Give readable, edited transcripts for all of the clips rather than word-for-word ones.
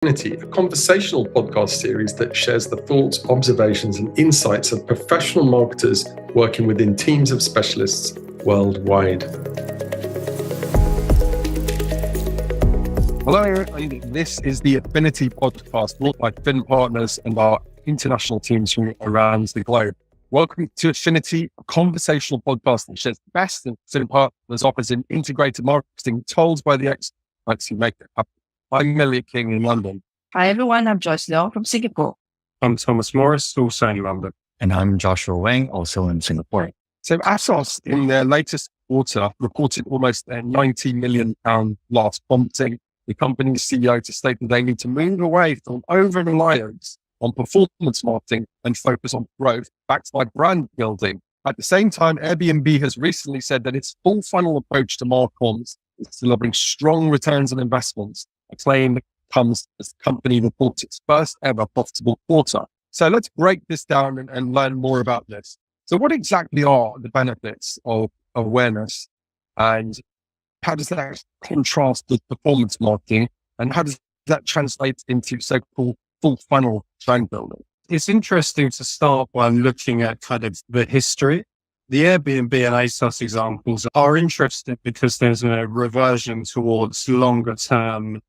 Affinity, a conversational podcast series that shares the thoughts, observations, and insights of professional marketers working within teams of specialists worldwide. Hello, and this is the Affinity podcast brought by Fin Partners and our international teams from around the globe. Welcome to Affinity, a conversational podcast that shares the best in Fin Partners offers in integrated marketing told by the experts who make it happen. I'm Millie King in London. Hi everyone, I'm Joyce Leong from Singapore. I'm Thomas Morris, also in London. And I'm Joshua Wang, also in Singapore. So Atos, in their latest quarter, reported almost a £90 million loss, prompting the company's CEO to state that they need to move away from over-reliance on performance marketing and focus on growth backed by brand building. At the same time, Airbnb has recently said that its full funnel approach to marcoms is delivering strong returns on investments, a claim that comes as the company reports its first ever profitable quarter. So let's break this down and learn more about this. So what exactly are the benefits of awareness, and how does that contrast with performance marketing, and how does that translate into so-called full funnel brand building? It's interesting to start by looking at kind of the history. The Airbnb and ASOS examples are interesting because there's a reversion towards longer term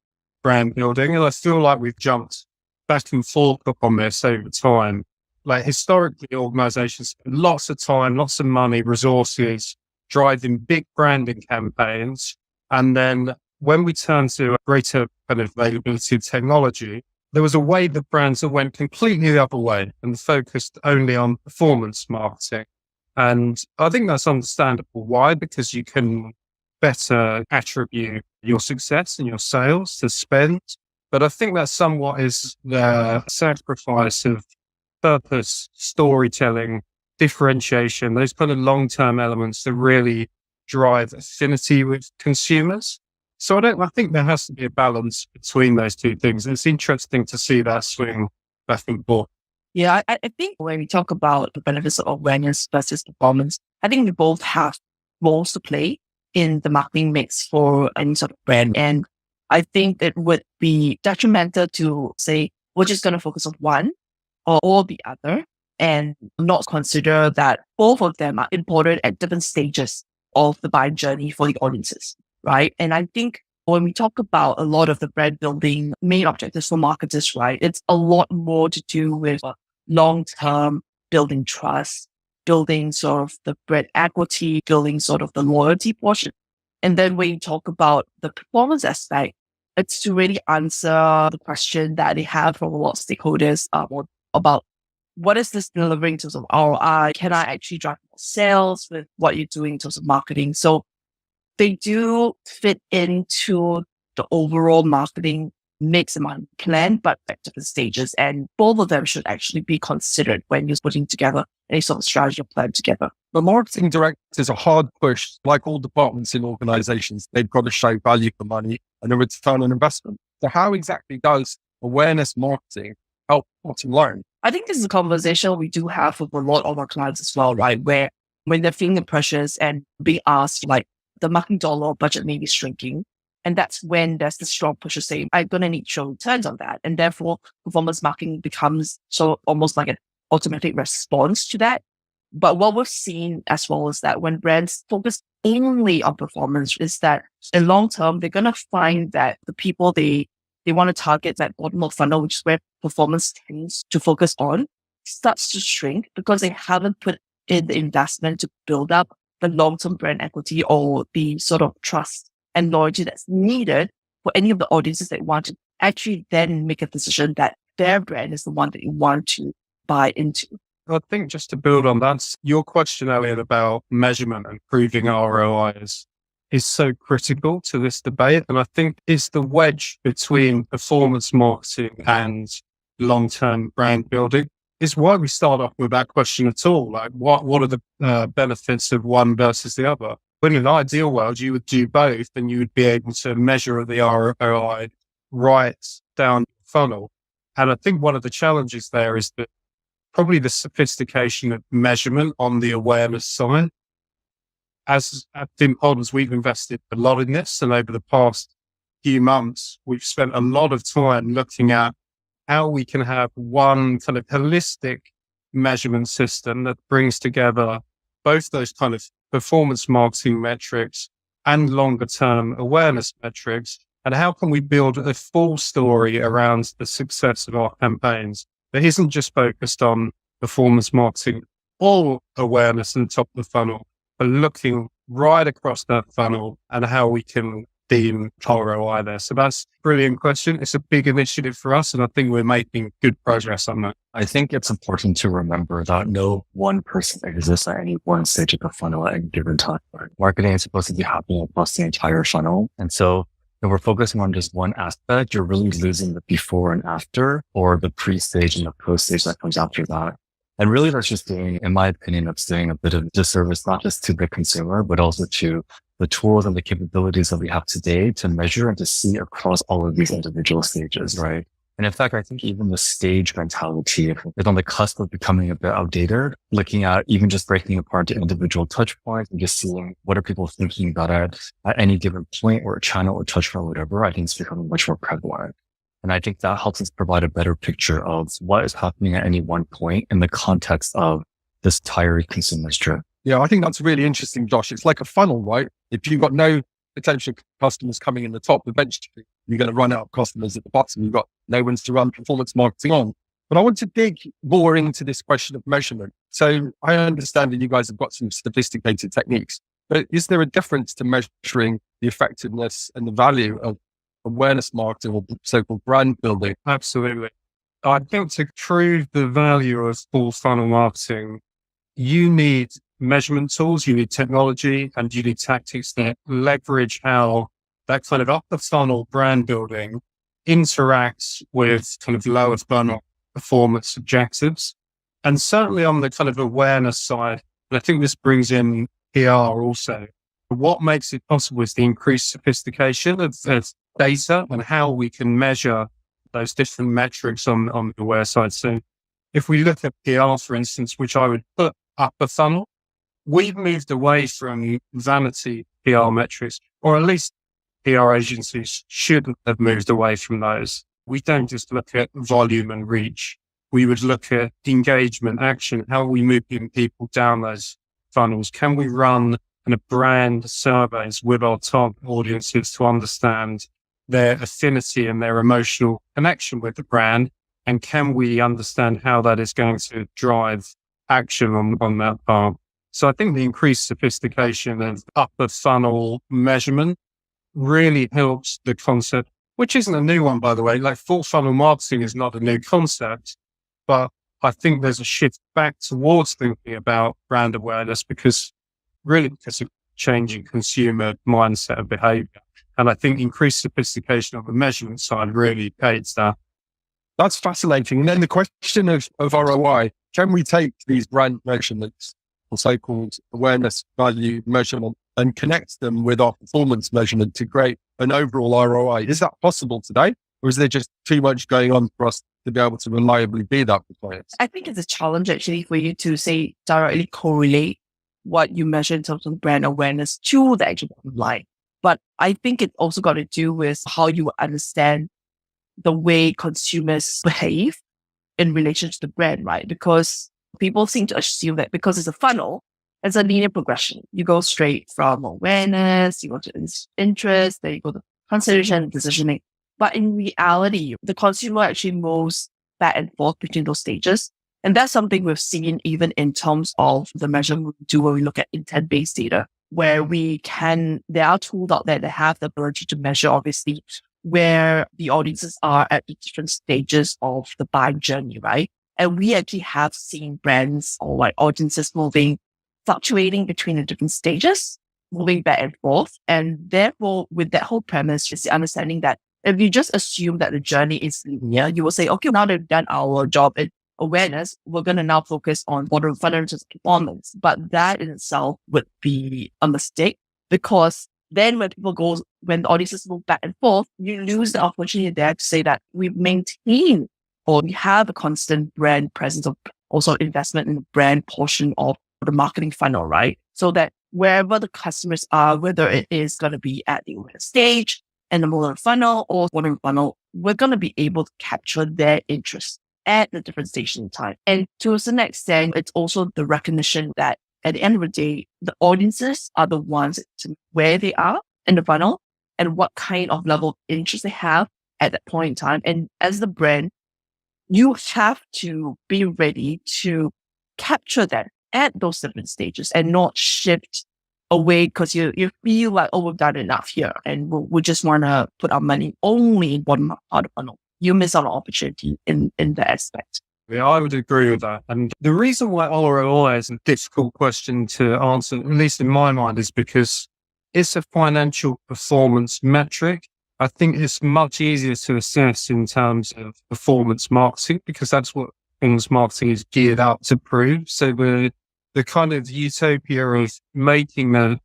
brand building. And I feel like we've jumped back and forth on this over time. Like historically, organizations spend lots of time, lots of money, resources, driving big branding campaigns. And then when we turn to a greater kind of availability of technology, there was a wave of brands that went completely the other way and focused only on performance marketing. And I think that's understandable. Why? Because you can better attribute your success and your sales to spend. But I think that somewhat is the sacrifice of purpose, storytelling, differentiation, those kind of long-term elements that really drive affinity with consumers. So I think there has to be a balance between those two things. And it's interesting to see that swing back and forth. Yeah, I think when we talk about the benefits of awareness versus performance, I think we both have roles to play in the marketing mix for any sort of brand. And I think it would be detrimental to say, we're just going to focus on one or the other and not consider that both of them are important at different stages of the buying journey for the audiences, right? And I think when we talk about a lot of the brand building main objectives for marketers, right, it's a lot more to do with long-term building trust, building sort of the brand equity, building sort of the loyalty portion. And then when you talk about the performance aspect, it's to really answer the question that they have from a lot of stakeholders about what is this delivering in terms of ROI? Can I actually drive more sales with what you're doing in terms of marketing? So they do fit into the overall marketing mix and marketing plan, but at different stages. And both of them should actually be considered when you're putting together any sort of strategy or plan together. The marketing directors are hard pushed, like all departments in organizations. They've got to show value for money and a return on investment. So how exactly does awareness marketing help bottom line? I think this is a conversation we do have with a lot of our clients as well, right? Where when they're feeling the pressures and being asked, like, the marketing dollar budget may be shrinking. And that's when there's the strong push to say, I'm going to need to show returns on that. And therefore, performance marketing becomes so almost like an automatic response to that. But what we've seen as well is that when brands focus only on performance, is that in long term, they're going to find that the people they want to target, that bottom of funnel, which is where performance tends to focus on, starts to shrink because they haven't put in the investment to build up the long-term brand equity or the sort of trust and loyalty that's needed for any of the audiences that want to actually then make a decision that their brand is the one that you want to buy into. I think just to build on that, your question, Elliot, about measurement and proving ROI is so critical to this debate. And I think it's the wedge between performance marketing and long-term brand building. Is why we start off with that question at all. Like, what are the benefits of one versus the other? When in an ideal world, you would do both and you would be able to measure the ROI right down the funnel. And I think one of the challenges there is that probably the sophistication of measurement on the awareness side. As at Fin Partners, we've invested a lot in this. And over the past few months, we've spent a lot of time looking at how we can have one kind of holistic measurement system that brings together both those kind of performance marketing metrics and longer term awareness metrics. And how can we build a full story around the success of our campaigns that isn't just focused on performance marketing or awareness and top of the funnel, but looking right across that funnel and how we can deem ROI there. So that's a brilliant question. It's a big initiative for us, and I think we're making good progress on that. I think it's important to remember that no one person exists at any one stage of the funnel at any given time. Right? Marketing is supposed to be happening across the entire funnel. And so if we're focusing on just one aspect, you're really losing the before and after, or the pre-stage and the post-stage that comes after that. And really that's just doing, in my opinion, that's doing a bit of disservice, not just to the consumer, but also to the tools and the capabilities that we have today to measure and to see across all of these individual stages, right? And in fact, I think even the stage mentality is on the cusp of becoming a bit outdated, looking at even just breaking apart the individual touch points and just seeing what are people thinking about it at any given point or channel or touch point or whatever, I think it's becoming much more prevalent. And I think that helps us provide a better picture of what is happening at any one point in the context of this entire consumer trip. Yeah, I think that's really interesting, Josh. It's like a funnel, right? If you've got no potential customers coming in the top, eventually you're going to run out of customers at the bottom. You've got no ones to run performance marketing on. But I want to dig more into this question of measurement. So I understand that you guys have got some sophisticated techniques, but is there a difference to measuring the effectiveness and the value of awareness marketing or so-called brand building? Absolutely. I think to prove the value of full funnel marketing, you need measurement tools, you need technology, and you need tactics that leverage how that kind of up the funnel brand building interacts with kind of lower funnel performance objectives. And certainly on the kind of awareness side, and I think this brings in PR also, what makes it possible is the increased sophistication of data and how we can measure those different metrics on the aware side. So if we look at PR, for instance, which I would put up the funnel, we've moved away from vanity PR metrics, or at least PR agencies should have moved away from those. We don't just look at volume and reach. We would look at engagement, action. How are we moving people down those funnels? Can we run kind of brand surveys with our target audiences to understand their affinity and their emotional connection with the brand? And can we understand how that is going to drive action on that part? So I think the increased sophistication of upper funnel measurement really helps the concept, which isn't a new one, by the way. Like full funnel marketing is not a new concept, but I think there's a shift back towards thinking about brand awareness because of changing consumer mindset and behavior. And I think increased sophistication on the measurement side really aids that. That's fascinating. And then the question of ROI, can we take these brand measurements, or so-called awareness value measurement, and connect them with our performance measurement to create an overall ROI? Is that possible today? Or is there just too much going on for us to be able to reliably be that for clients? I think it's a challenge actually for you to say directly correlate what you measure in terms of brand awareness to the actual bottom line. But I think it also got to do with how you understand the way consumers behave in relation to the brand, right? Because people seem to assume that because it's a funnel, it's a linear progression. You go straight from awareness, you go to interest, then you go to consideration and decisioning. But in reality, the consumer actually moves back and forth between those stages. And that's something we've seen even in terms of the measurement we do when we look at intent-based data, where there are tools out there that have the ability to measure, obviously, where the audiences are at the different stages of the buying journey, right? And we actually have seen brands or like audiences fluctuating between the different stages, moving back and forth. And therefore, with that whole premise, is the understanding that if you just assume that the journey is linear, you will say, okay, now that we've done our job in awareness, we're going to now focus on bottom fundamentals performance. But that in itself would be a mistake because then when the audiences move back and forth, you lose the opportunity there to say that we maintain or we have a constant brand presence of also investment in the brand portion of the marketing funnel, right? So that wherever the customers are, whether it is going to be at the awareness stage, in the middle of the funnel or bottom of the funnel, we're going to be able to capture their interest at the different station in time. And to a certain extent, it's also the recognition that at the end of the day, the audiences are the ones to where they are in the funnel and what kind of level of interest they have at that point in time. And as the brand, you have to be ready to capture that at those different stages and not shift away because you feel like, oh, we've done enough here and we just want to put our money only in bottom part of the funnel. You miss out on opportunity in that aspect. Yeah, I would agree with that. And the reason why ROI is a difficult question to answer, at least in my mind, is because it's a financial performance metric. I think it's much easier to assess in terms of performance marketing because that's what performance marketing is geared up to prove. So the kind of utopia of making the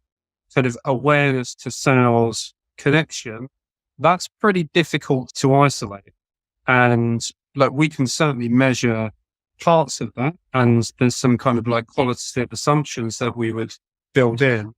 kind of awareness to sales connection, that's pretty difficult to isolate. And like we can certainly measure parts of that. And there's some kind of like qualitative assumptions that we would build in.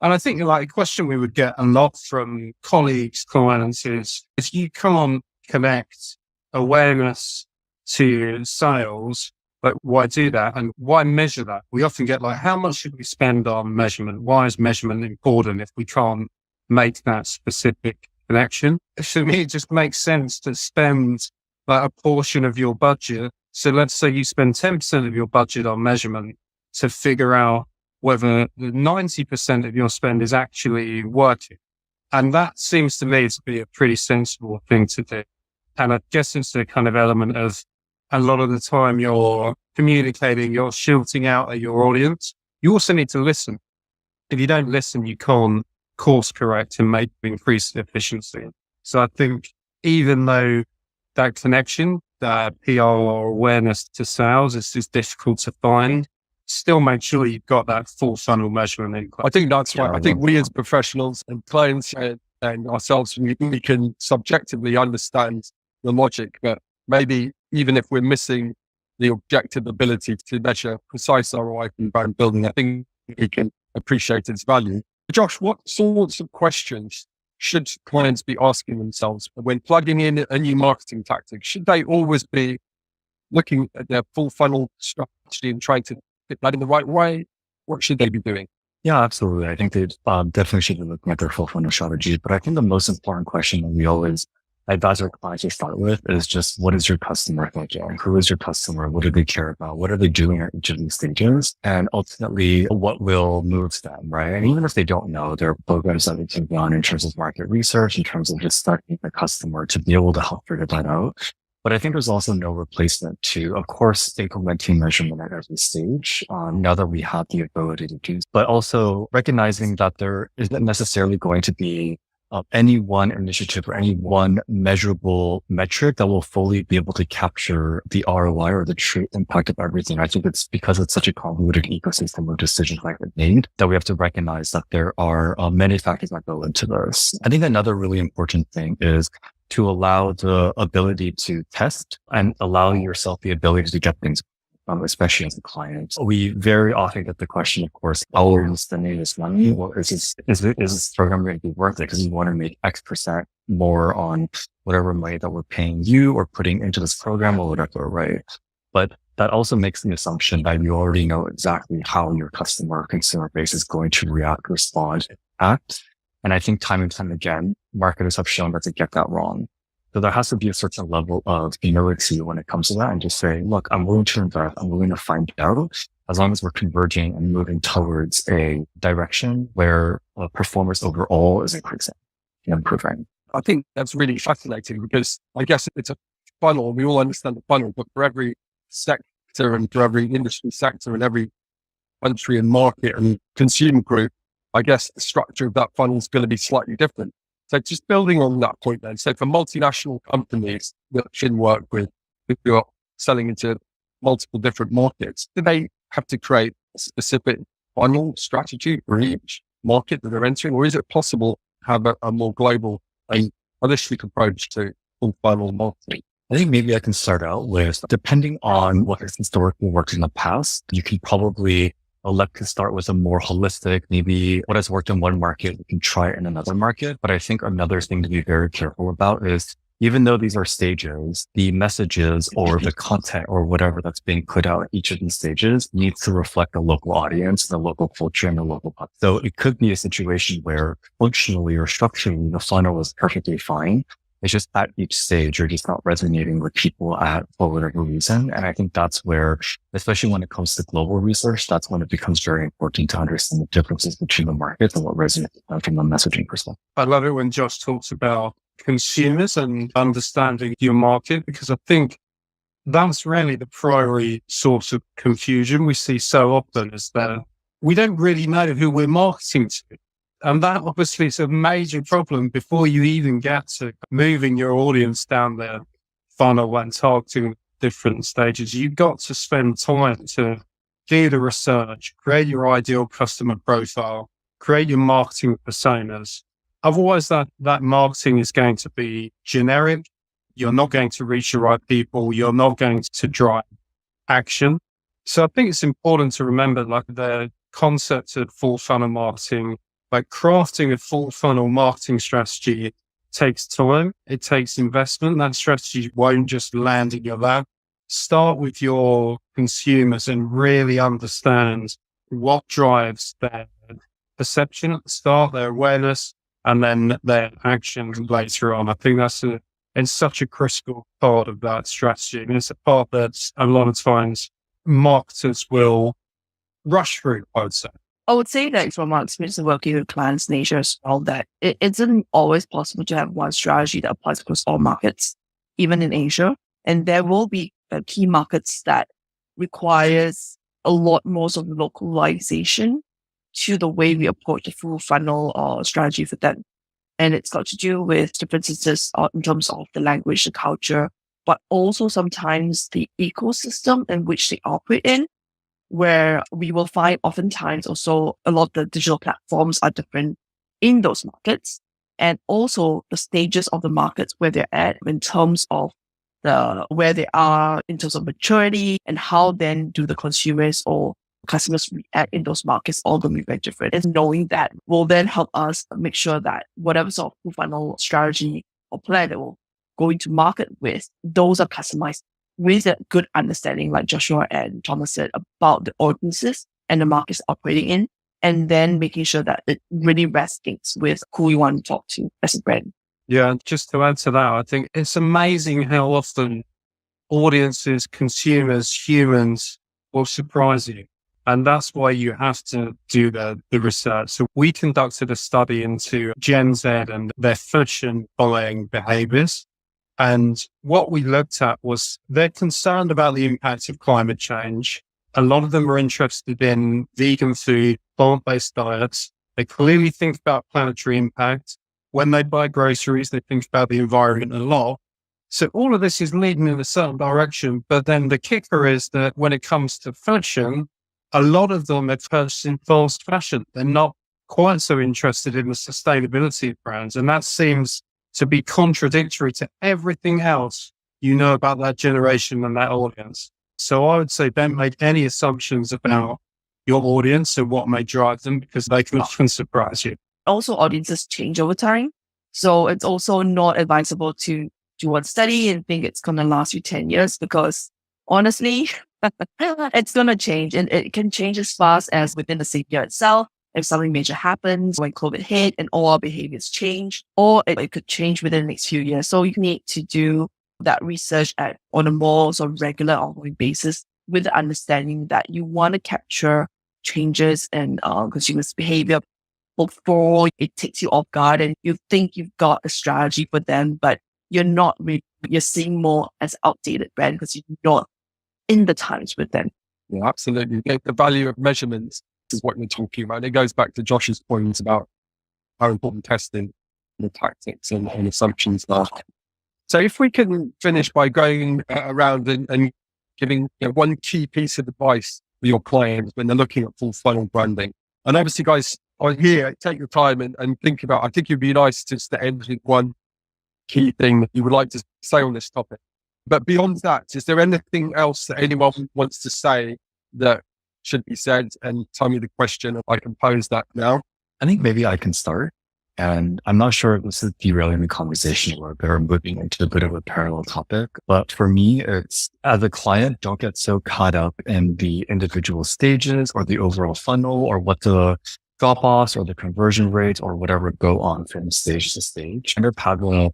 And I think like a question we would get a lot from colleagues, clients is if you can't connect awareness to sales, like why do that? And why measure that? We often get like, how much should we spend on measurement? Why is measurement important if we can't make that specific connection? For me, it just makes sense to spend like a portion of your budget. So let's say you spend 10% of your budget on measurement to figure out whether the 90% of your spend is actually working. And that seems to me to be a pretty sensible thing to do. And I guess it's the kind of element of a lot of the time you're communicating, you're shooting out at your audience. You also need to listen. If you don't listen, you can't course correct and increase the efficiency. So I think even though that connection, that PR or awareness to sales is difficult to find, still make sure you've got that full funnel measurement in place. I think that's right. I think we as professionals and clients and ourselves, we can subjectively understand the logic, but maybe even if we're missing the objective ability to measure precise ROI from brand building, I think we can appreciate its value. Josh, what sorts of questions should clients be asking themselves when plugging in a new marketing tactic? Should they always be looking at their full funnel strategy and trying to fit that in the right way? What should they be doing? Yeah, absolutely. I think they definitely should be looking at their full funnel strategies. But I think the most important question that we always advise our clients to start with is just, what is your customer thinking? Who is your customer? What do they care about? What are they doing at each of these stages? And ultimately, what will move them, right? And even if they don't know, there are programs that they can run in terms of market research, in terms of just studying the customer to be able to help figure that out. But I think there's also no replacement to, of course, implementing measurement at every stage, now that we have the ability to do, but also recognizing that there isn't necessarily going to be any one initiative or any one measurable metric that will fully be able to capture the ROI or the true impact of everything. I think it's because it's such a convoluted ecosystem of decisions like we made that we have to recognize that there are many factors that go into this. I think another really important thing is to allow the ability to test and allow yourself the ability to get things, especially as a client. We very often get the question, of course, how are you spending this money? Well, is this program going to be worth it? Because you want to make X% more on whatever money that we're paying you or putting into this program or whatever, right? But that also makes the assumption that you already know exactly how your customer or consumer base is going to react, respond, act. And I think time and time again, marketers have shown that they get that wrong. So there has to be a certain level of humility when it comes to that and just say, look, I'm willing to invest. I'm willing to find out as long as we're converging and moving towards a direction where performance overall is increasing and improving. I think that's really fascinating because I guess it's a funnel. We all understand the funnel, but for every sector and for every industry sector and every country and market and consumer group, I guess the structure of that funnel is going to be slightly different. So just building on that point then, so for multinational companies that should work with, if you're selling into multiple different markets, do they have to create a specific funnel strategy for each market that they're entering? Or is it possible to have a more global and holistic approach to full funnel marketing? I think maybe I can start out with, depending on what has historically worked in the past, you can probably elect to start with a more holistic, maybe what has worked in one market, we can try it in another market. But I think another thing to be very careful about is even though these are stages, the messages or the content or whatever that's being put out at each of these stages needs to reflect the local audience, the local culture, and the local pop. So it could be a situation where functionally or structurally, the funnel is perfectly fine. It's just at each stage, you're just not resonating with people for whatever reason. And I think that's where, especially when it comes to global research, that's when it becomes very important to understand the differences between the markets and what resonates from a messaging perspective. I love it when Josh talks about consumers and understanding your market, because I think that's really the primary source of confusion we see so often, is that we don't really know who we're marketing to. And that obviously is a major problem before you even get to moving your audience down the funnel and targeting different stages. You've got to spend time to do the research, create your ideal customer profile, create your marketing personas. Otherwise, that marketing is going to be generic. You're not going to reach the right people. You're not going to drive action. So I think it's important to remember, like, the concept of full funnel marketing. Like, crafting a full funnel marketing strategy takes time. It takes investment. That strategy won't just land in your lap. Start with your consumers and really understand what drives their perception at the start, their awareness, and then their actions later on. I think that's it's such a critical part of that strategy. And it's a part that a lot of times marketers will rush through, I would say. I would say that from our experience of working with clients in Asia as well, that it isn't always possible to have one strategy that applies across all markets, even in Asia. And there will be key markets that requires a lot more of localization to the way we approach the full funnel or strategy for them. And it's got to do with differences in terms of the language, the culture, but also sometimes the ecosystem in which they operate in, where we will find oftentimes also a lot of the digital platforms are different in those markets, and also the stages of the markets where they're at in terms of where they are in terms of maturity, and how then do the consumers or customers react in those markets, all going to be very different. And knowing that will then help us make sure that whatever sort of full funnel strategy or plan that we'll go into market with, those are customized with a good understanding, like Joshua and Thomas said, about the audiences and the markets operating in, and then making sure that it really resonates with who you want to talk to as a brand. Yeah, just to add to that, I think it's amazing how often audiences, consumers, humans will surprise you. And that's why you have to do the research. So we conducted a study into Gen Z and their fashion buying behaviors. And what we looked at was they're concerned about the impact of climate change. A lot of them are interested in vegan food, plant-based diets. They clearly think about planetary impact. When they buy groceries, they think about the environment a lot. So all of this is leading in a certain direction. But then the kicker is that when it comes to fashion, a lot of them are purchasing fast fashion. They're not quite so interested in the sustainability of brands. And that seems to be contradictory to everything else you know about that generation and that audience. So I would say don't make any assumptions about your audience and what may drive them, because they can often surprise you. Also, audiences change over time. So it's also not advisable to do one study and think it's going to last you 10 years, because honestly, it's going to change, and it can change as fast as within the same year itself. If something major happens when COVID hit and all our behaviors change, or it could change within the next few years. So you need to do that research on a more sort of regular, ongoing basis, with the understanding that you want to capture changes in consumers' behavior before it takes you off guard and you think you've got a strategy for them, but you're not really, you're seeing more as outdated brand because you're not in the times with them. Yeah, absolutely. The value of measurements is what you're talking about. It goes back to Josh's point about how important testing, the tactics and assumptions are. So if we can finish by going around and giving one key piece of advice for your clients when they're looking at full funnel branding. And obviously, guys, on here, take your time and think about, I think it'd be nice just to end with one key thing that you would like to say on this topic. But beyond that, is there anything else that anyone wants to say that should be said? And tell me the question if I can pose that now. I think maybe I can start. And I'm not sure if this is derailing the conversation or we're moving into a bit of a parallel topic. But for me, it's as a client, don't get so caught up in the individual stages or the overall funnel or what the drop-offs or the conversion rates or whatever go on from stage to stage. End up having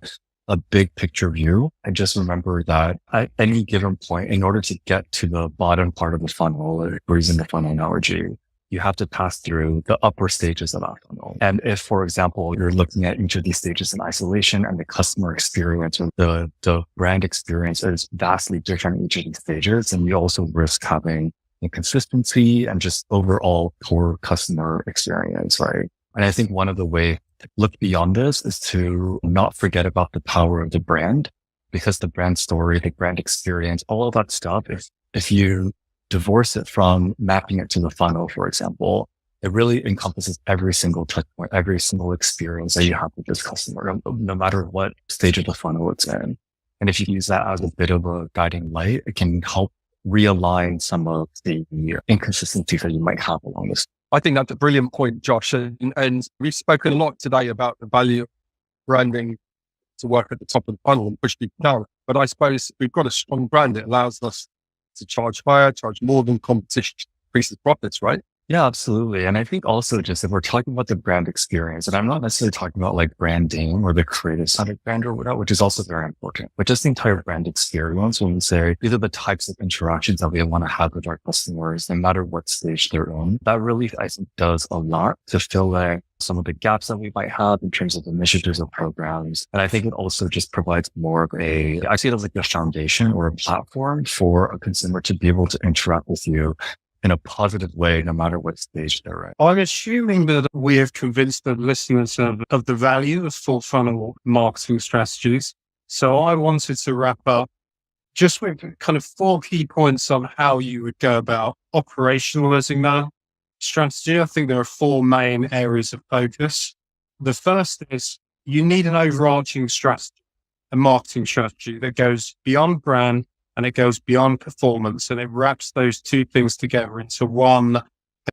a big picture view. I just remember that at any given point, in order to get to the bottom part of the funnel, or using the funnel analogy, you have to pass through the upper stages of that funnel. And if, for example, you're looking at each of these stages in isolation and the customer experience or the brand experience is vastly different in each of these stages, and you also risk having inconsistency and just overall poor customer experience, right? And I think one of the ways to look beyond this is to not forget about the power of the brand, because the brand story, the brand experience, all of that stuff, if you divorce it from mapping it to the funnel, for example, it really encompasses every single touch point, every single experience that you have with this customer, no matter what stage of the funnel it's in. And if you use that as a bit of a guiding light, it can help realign some of the inconsistencies that you might have along this. I think that's a brilliant point, Josh. And we've spoken a lot today about the value of branding to work at the top of the funnel and push people down. But I suppose if we've got a strong brand, it allows us to charge higher, charge more than competition, increases profits, right? Yeah, absolutely. And I think also just if we're talking about the brand experience, and I'm not necessarily talking about like branding or the creative side of brand or whatever, which is also very important, but just the entire brand experience, when we say these are the types of interactions that we want to have with our customers, no matter what stage they're on, that really, I think, does a lot to fill in some of the gaps that we might have in terms of initiatives and programs. And I think it also just provides more of I see it as like a foundation or a platform for a consumer to be able to interact with you in a positive way, no matter what stage they're at. I'm assuming that we have convinced the listeners of the value of full funnel marketing strategies. So I wanted to wrap up just with kind of 4 key points on how you would go about operationalizing that strategy. I think there are 4 main areas of focus. The first is you need an overarching strategy, a marketing strategy that goes beyond brand and it goes beyond performance, and it wraps those 2 things together into one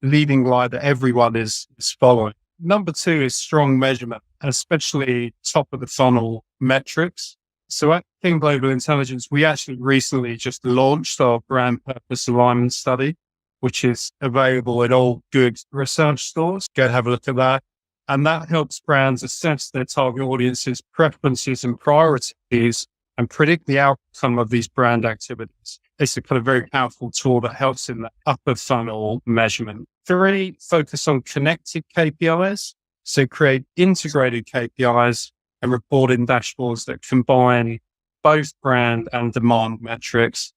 leading light that everyone is following. Number 2 is strong measurement, especially top of the funnel metrics. So at King Global Intelligence, we actually recently just launched our brand purpose alignment study, which is available in all good research stores. Go have a look at that. And that helps brands assess their target audience's preferences and priorities and predict the outcome of these brand activities. It's a kind of very powerful tool that helps in the upper funnel measurement. 3, focus on connected KPIs. So create integrated KPIs and reporting dashboards that combine both brand and demand metrics.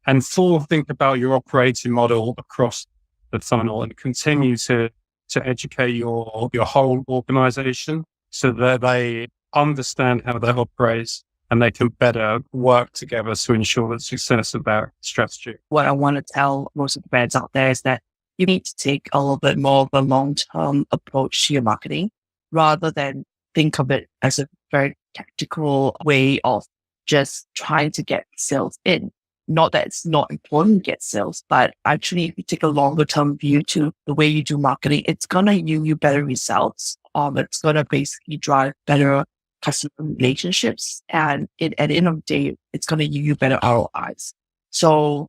And 4, think about your operating model across the funnel and continue to educate your whole organization so that they understand how they operate and they can better work together to ensure the success of their strategy. What I want to tell most of the brands out there is that you need to take a little bit more of a long-term approach to your marketing rather than think of it as a very tactical way of just trying to get sales in. Not that it's not important to get sales, but actually if you take a longer term view to the way you do marketing, it's going to yield you better results. It's going to basically drive better customer relationships. And at the end of the day, it's going to yield you better ROIs. So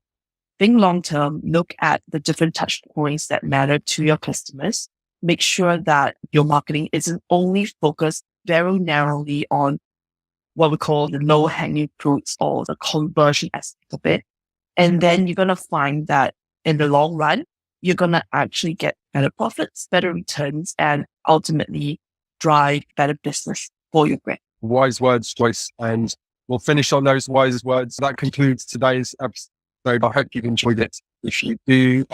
think long term, look at the different touch points that matter to your customers. Make sure that your marketing isn't only focused very narrowly on what we call the low hanging fruits or the conversion aspect of it. And then you're going to find that in the long run, you're going to actually get better profits, better returns, and ultimately drive better business for your brand. Wise words, Joyce. And we'll finish on those wise words. That concludes today's episode. I hope you've enjoyed it. If you do,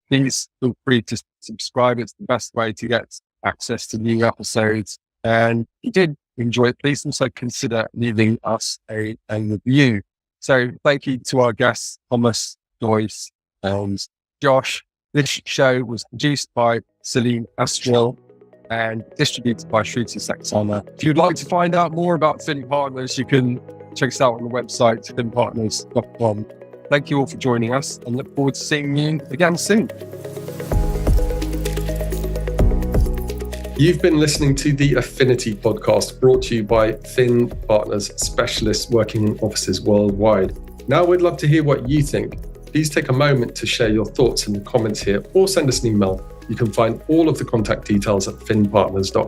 please feel free to subscribe. It's the best way to get access to new episodes. And if you did enjoy it, please also consider leaving us a review. So thank you to our guests, Thomas, Joyce, and Josh. This show was produced by Celine Astriel and distributed by Shruti Saxena. If you'd like to find out more about Fin Partners, you can check us out on the website, finpartners.com. Thank you all for joining us and look forward to seeing you again soon. You've been listening to the Affinity podcast, brought to you by Fin Partners, specialists working in offices worldwide. Now we'd love to hear what you think. Please take a moment to share your thoughts in the comments here or send us an email. You can find all of the contact details at finpartners.com.